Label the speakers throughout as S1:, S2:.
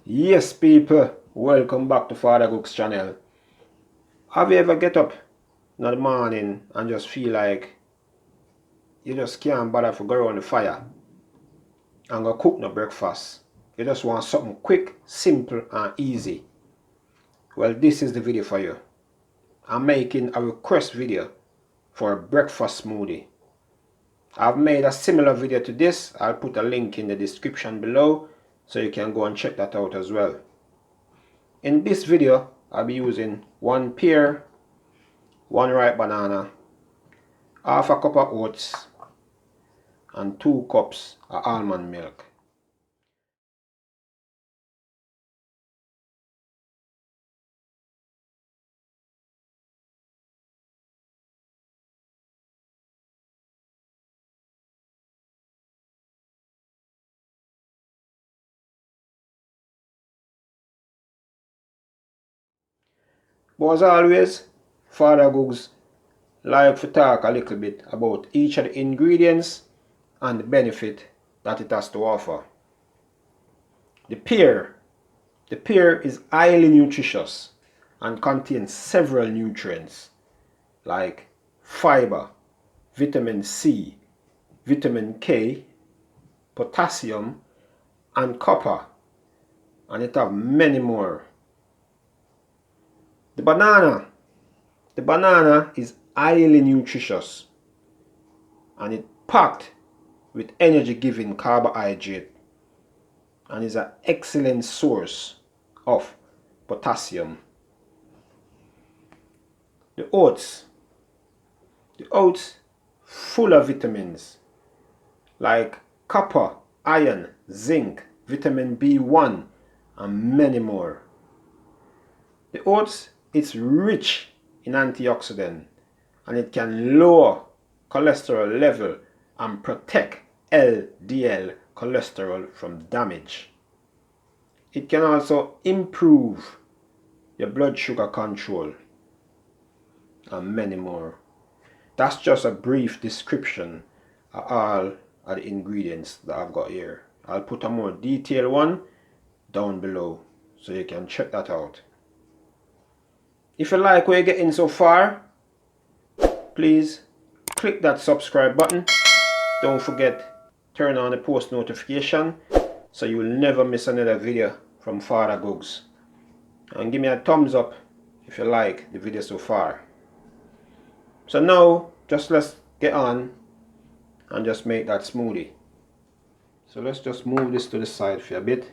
S1: Yes, people, welcome back to FadaGugs Channel. Have you ever get up in the morning and just feel like you just can't bother to go around the fire and go cook no breakfast? You just want something quick, simple and easy. Well, this is the video for you. I'm making a request video for a breakfast smoothie. I've made a similar video to this. I'll put a link in the description below so you can go and check that out as well. In this video, I'll be using 1 pear, 1 ripe banana, half a cup of oats, and 2 cups of almond milk. But as always, FadaGugs like to talk a little bit about each of the ingredients and the benefit that it has to offer. The pear is highly nutritious and contains several nutrients like fiber, vitamin C, vitamin K, potassium, and copper, and it have many more. The banana is highly nutritious and it's packed with energy-giving carbohydrate and is an excellent source of potassium. The oats full of vitamins like copper, iron, zinc, vitamin B1 and many more. The oats is rich in antioxidant and it can lower cholesterol level and protect LDL cholesterol from damage. It can also improve your blood sugar control and many more. That's just a brief description of all of the ingredients that I've got here. I'll put a more detailed one down below so you can check that out. If you like what you're getting so far, please click that subscribe button. Don't forget, turn on the post notification so you will never miss another video from FadaGugs. And give me a thumbs up if you like the video so far. So now, just let's get on and just make that smoothie. So let's just move this to the side for a bit.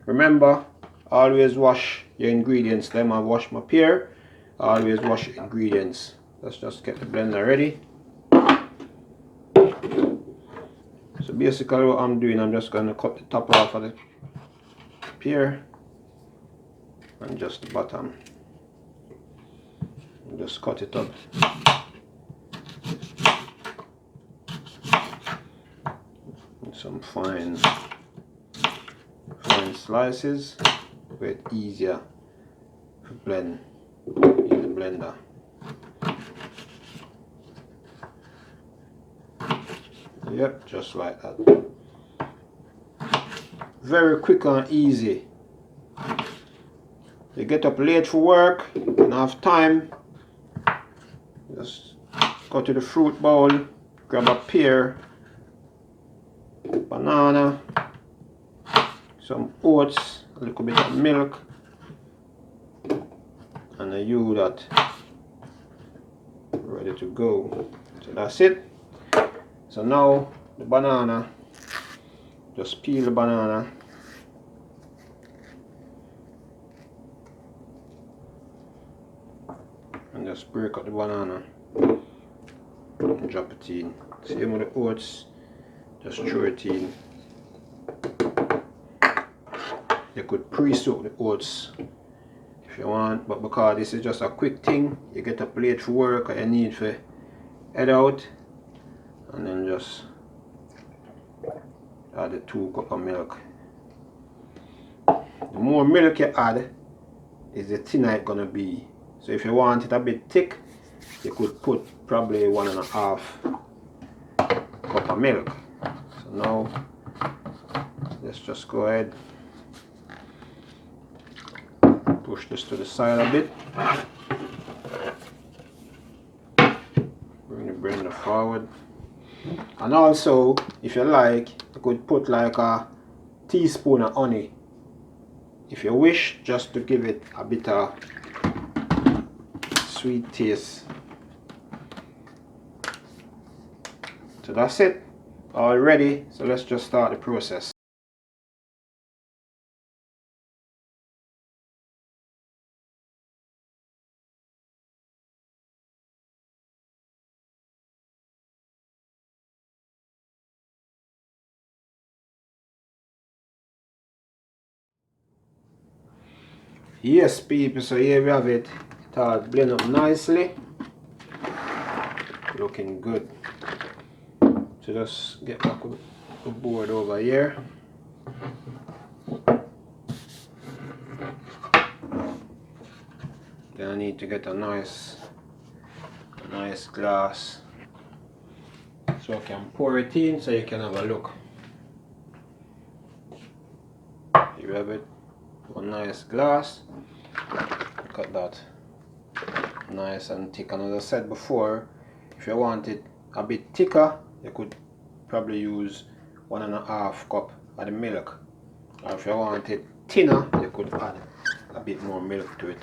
S1: Remember, always wash your ingredients. Then I wash my pear. Always wash your ingredients. Let's just get the blender ready. So basically what I'm doing, I'm just going to cut the top off of the pear and just the bottom. And just cut it up. And some fine slices, where it's easier to blend in the blender. Yep, just like that. Very quick and easy. You get up late for work, you don't have time, just go to the fruit bowl, grab a pear, banana, some oats, a little bit of milk, and then you that ready to go. So that's it. So now the banana, just peel the banana and just break up the banana and drop it in. Same with the oats, just throw it in. You could pre-soak the oats if you want, but because this is just a quick thing, you get up late for work or you need to head out, and then just add the 2 cups of milk. The more milk you add, is the thinner it's gonna be. So if you want it a bit thick, you could put probably 1.5 cup of milk. So now let's just go ahead, push this to the side a bit, bring the blender forward, and also if you like you could put like a teaspoon of honey if you wish, just to give it a bit of sweet taste. So that's it, all ready. So let's just start the process. Yes people, so here we have it. It all blend up nicely, looking good. So just get back with the board over here. Then I need to get a nice glass so I can pour it in so you can have a look. Here we have it, one nice glass. Look at that, nice and thick. And as I said before, if you want it a bit thicker, you could probably use 1.5 cup of the milk, or if you want it thinner, you could add a bit more milk to it.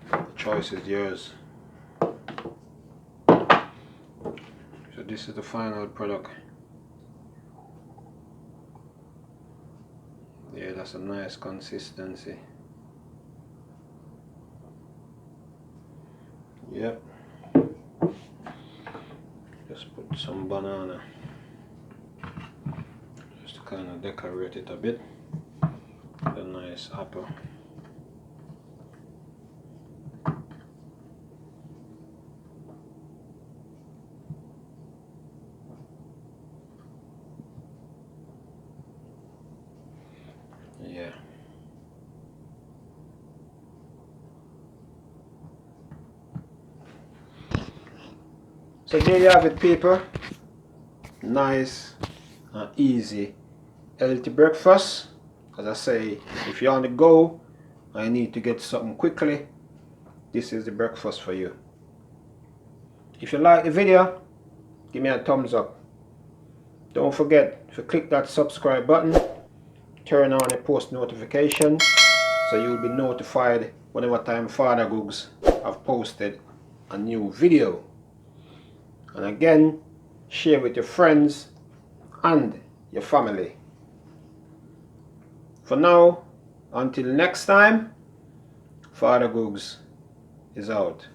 S1: The choice is yours. So this is the final product. Yeah, that's a nice consistency. Yep. Just put some banana just to kind of decorate it a bit. A nice apple. Yeah. So there you have it people. Nice and easy healthy breakfast. As I say, if you're on the go and you need to get something quickly, this is the breakfast for you. If you like the video, give me a thumbs up. Don't forget to click that subscribe button, turn on the post notification so you'll be notified whenever time FadaGugs have posted a new video. And again, share with your friends and your family. For now, until next time, FadaGugs is out.